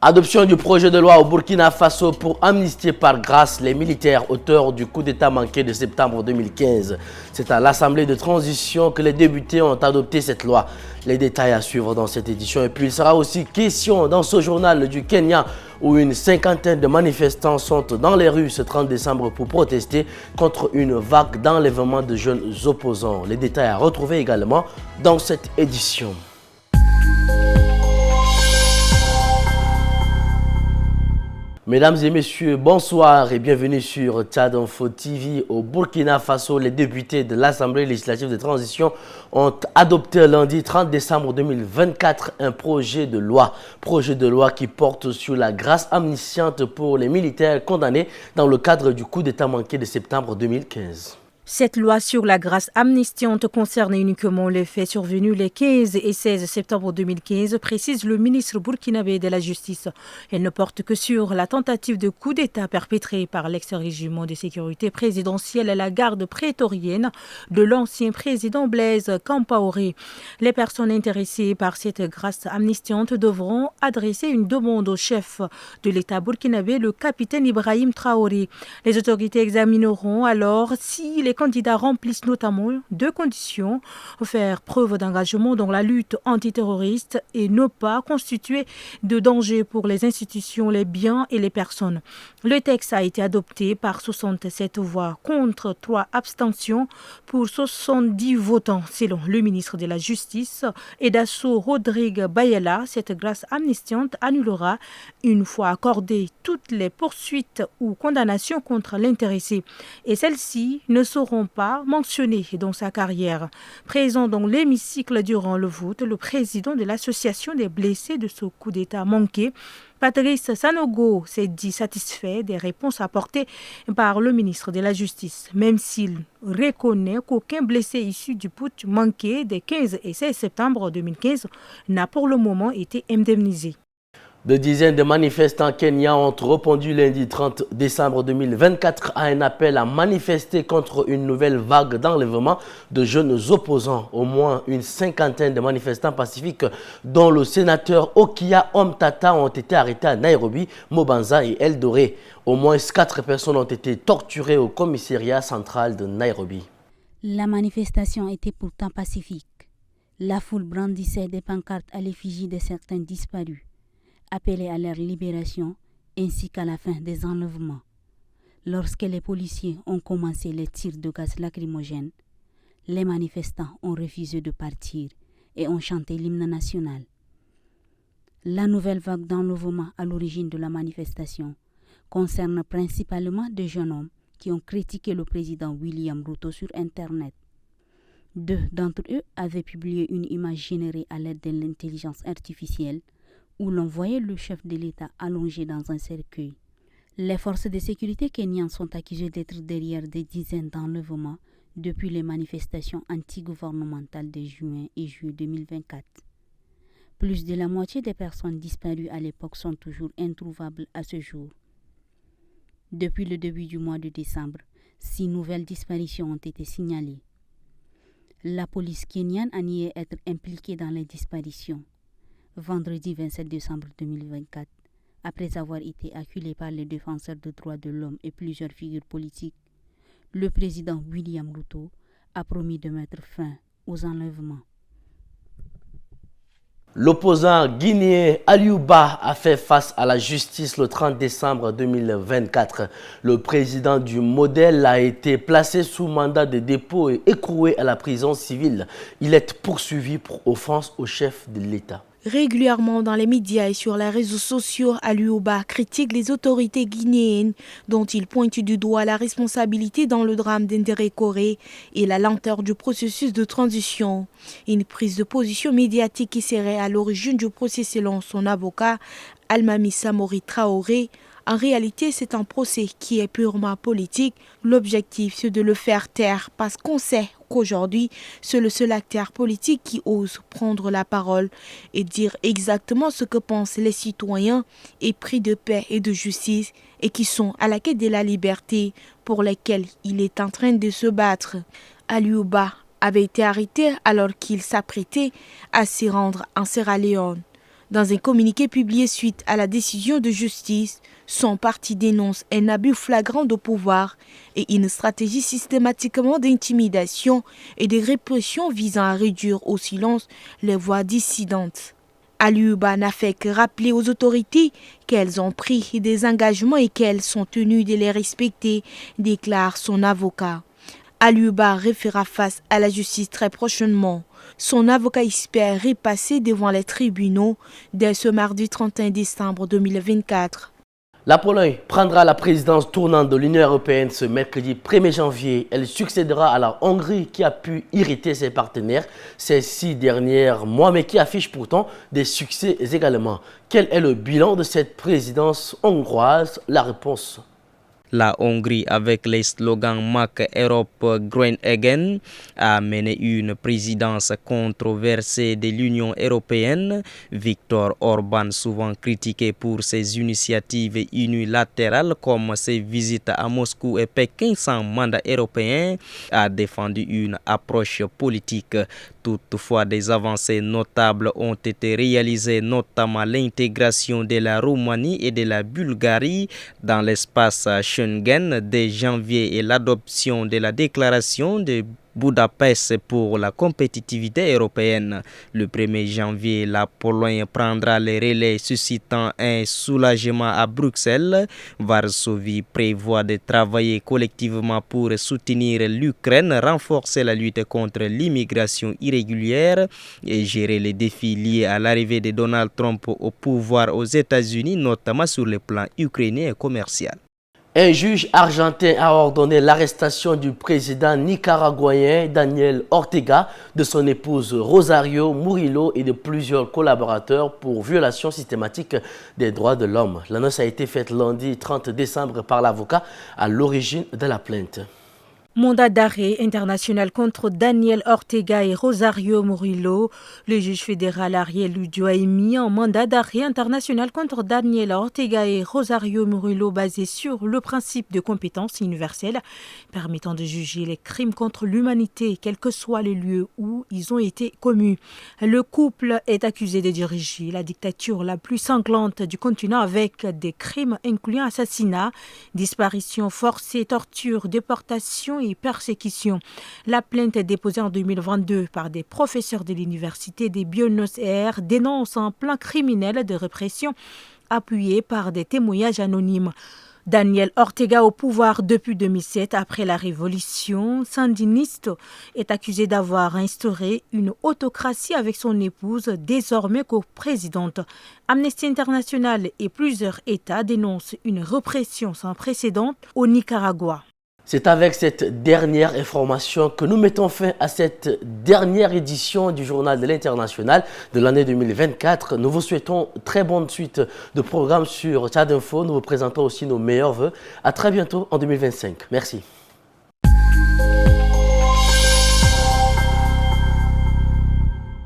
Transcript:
Adoption du projet de loi au Burkina Faso pour amnistier par grâce les militaires auteurs du coup d'État manqué de septembre 2015. C'est à l'Assemblée de transition que les députés ont adopté cette loi. Les détails à suivre dans cette édition. Et puis il sera aussi question dans ce journal du Kenya où une cinquantaine de manifestants sont dans les rues ce 30 décembre pour protester contre une vague d'enlèvement de jeunes opposants. Les détails à retrouver également dans cette édition. Mesdames et messieurs, bonsoir et bienvenue sur Tchad Info TV. Au Burkina Faso, les députés de l'Assemblée législative de transition ont adopté lundi 30 décembre 2024 un projet de loi qui porte sur la grâce amnistiante pour les militaires condamnés dans le cadre du coup d'État manqué de septembre 2015. Cette loi sur la grâce amnistiante concerne uniquement les faits survenus les 15 et 16 septembre 2015, précise le ministre burkinabé de la Justice. Elle ne porte que sur la tentative de coup d'État perpétrée par l'ex-régiment de sécurité présidentielle à la garde prétorienne de l'ancien président Blaise Compaoré. Les personnes intéressées par cette grâce amnistiante devront adresser une demande au chef de l'État burkinabé, le capitaine Ibrahim Traoré. Les autorités examineront alors si les candidats remplissent notamment deux conditions: faire preuve d'engagement dans la lutte antiterroriste et ne pas constituer de danger pour les institutions, les biens et les personnes. Le texte a été adopté par 67 voix contre 3 abstentions pour 70 votants. Selon le ministre de la Justice, Edasso Rodrigue Bayela, cette grâce amnistiante annulera, une fois accordées, toutes les poursuites ou condamnations contre l'intéressé. Et celles-ci ne seront pas mentionnées dans sa carrière. Présent dans l'hémicycle durant le vote, le président de l'association des blessés de ce coup d'État manqué, Patrice Sanogo, s'est dit satisfait des réponses apportées par le ministre de la Justice, même s'il reconnaît qu'aucun blessé issu du putsch manqué des 15 et 16 septembre 2015 n'a pour le moment été indemnisé. Des dizaines de manifestants kenyans ont répondu lundi 30 décembre 2024 à un appel à manifester contre une nouvelle vague d'enlèvement de jeunes opposants. Au moins une cinquantaine de manifestants pacifiques, dont le sénateur Okia Omtata, ont été arrêtés à Nairobi, Mobanza et Eldoré. Au moins 4 personnes ont été torturées au commissariat central de Nairobi. La manifestation était pourtant pacifique. La foule brandissait des pancartes à l'effigie de certains disparus, appelés à leur libération ainsi qu'à la fin des enlèvements. Lorsque les policiers ont commencé les tirs de gaz lacrymogène, les manifestants ont refusé de partir et ont chanté l'hymne national. La nouvelle vague d'enlèvement à l'origine de la manifestation concerne principalement des jeunes hommes qui ont critiqué le président William Ruto sur Internet. 2 d'entre eux avaient publié une image générée à l'aide de l'intelligence artificielle où l'on voyait le chef de l'État allongé dans un cercueil. Les forces de sécurité kenyanes sont accusées d'être derrière des dizaines d'enlèvements depuis les manifestations anti-gouvernementales de juin et juillet 2024. Plus de la moitié des personnes disparues à l'époque sont toujours introuvables à ce jour. Depuis le début du mois de décembre, 6 nouvelles disparitions ont été signalées. La police kenyane a nié être impliquée dans les disparitions. Vendredi 27 décembre 2024, après avoir été acculé par les défenseurs des droits de l'homme et plusieurs figures politiques, le président William Ruto a promis de mettre fin aux enlèvements. L'opposant guinéen Aliouba a fait face à la justice le 30 décembre 2024. Le président du modèle a été placé sous mandat de dépôt et écroué à la prison civile. Il est poursuivi pour offense au chef de l'État. Régulièrement dans les médias et sur les réseaux sociaux, Aliouba critique les autorités guinéennes dont il pointe du doigt la responsabilité dans le drame d'Indéré Coré et la lenteur du processus de transition. Une prise de position médiatique qui serait à l'origine du procès selon son avocat, Almami Samori Traoré. En réalité, c'est un procès qui est purement politique. L'objectif, c'est de le faire taire parce qu'on sait qu'aujourd'hui, c'est le seul acteur politique qui ose prendre la parole et dire exactement ce que pensent les citoyens épris de paix et de justice et qui sont à la quête de la liberté pour lesquels il est en train de se battre. Aliouba avait été arrêté alors qu'il s'apprêtait à s'y rendre en Sierra Leone. Dans un communiqué publié suite à la décision de justice, son parti dénonce un abus flagrant de pouvoir et une stratégie systématiquement d'intimidation et de répression visant à réduire au silence les voix dissidentes. Aliouba n'a fait que rappeler aux autorités qu'elles ont pris des engagements et qu'elles sont tenues de les respecter, déclare son avocat. Aliouba refera face à la justice très prochainement. Son avocat espère repasser devant les tribunaux dès ce mardi 31 décembre 2024. La Pologne prendra la présidence tournante de l'Union européenne ce mercredi 1er janvier. Elle succédera à la Hongrie qui a pu irriter ses partenaires ces 6 derniers mois, mais qui affiche pourtant des succès également. Quel est le bilan de cette présidence hongroise? La réponse. La Hongrie, avec les slogans Make Europe Great Again, a mené une présidence controversée de l'Union européenne. Viktor Orban, souvent critiqué pour ses initiatives unilatérales comme ses visites à Moscou et Pékin sans mandat européen, a défendu une approche politique. Toutefois, des avancées notables ont été réalisées, notamment l'intégration de la Roumanie et de la Bulgarie dans l'espace Schengen dès janvier et l'adoption de la déclaration de Budapest pour la compétitivité européenne. Le 1er janvier, la Pologne prendra les relais, suscitant un soulagement à Bruxelles. Varsovie prévoit de travailler collectivement pour soutenir l'Ukraine, renforcer la lutte contre l'immigration irrégulière et gérer les défis liés à l'arrivée de Donald Trump au pouvoir aux États-Unis, notamment sur le plan ukrainien et commercial. Un juge argentin a ordonné l'arrestation du président nicaraguayen Daniel Ortega, de son épouse Rosario Murillo et de plusieurs collaborateurs pour violation systématique des droits de l'homme. L'annonce a été faite lundi 30 décembre par l'avocat à l'origine de la plainte. Mandat d'arrêt international contre Daniel Ortega et Rosario Murillo. Le juge fédéral Ariel Udio a émis un mandat d'arrêt international contre Daniel Ortega et Rosario Murillo basé sur le principe de compétence universelle permettant de juger les crimes contre l'humanité, quel que soit le lieu où ils ont été commis. Le couple est accusé de diriger la dictature la plus sanglante du continent avec des crimes incluant assassinat, disparition forcée, torture, déportation et persécution. La plainte est déposée en 2022 par des professeurs de l'université de Buenos Aires dénonce un plan criminel de répression appuyé par des témoignages anonymes. Daniel Ortega, au pouvoir depuis 2007 après la révolution sandiniste, est accusé d'avoir instauré une autocratie avec son épouse, désormais co-présidente. Amnesty International et plusieurs États dénoncent une répression sans précédent au Nicaragua. C'est avec cette dernière information que nous mettons fin à cette dernière édition du Journal de l'International de l'année 2024. Nous vous souhaitons très bonne suite de programmes sur Tchad Info. Nous vous présentons aussi nos meilleurs vœux. À très bientôt en 2025. Merci.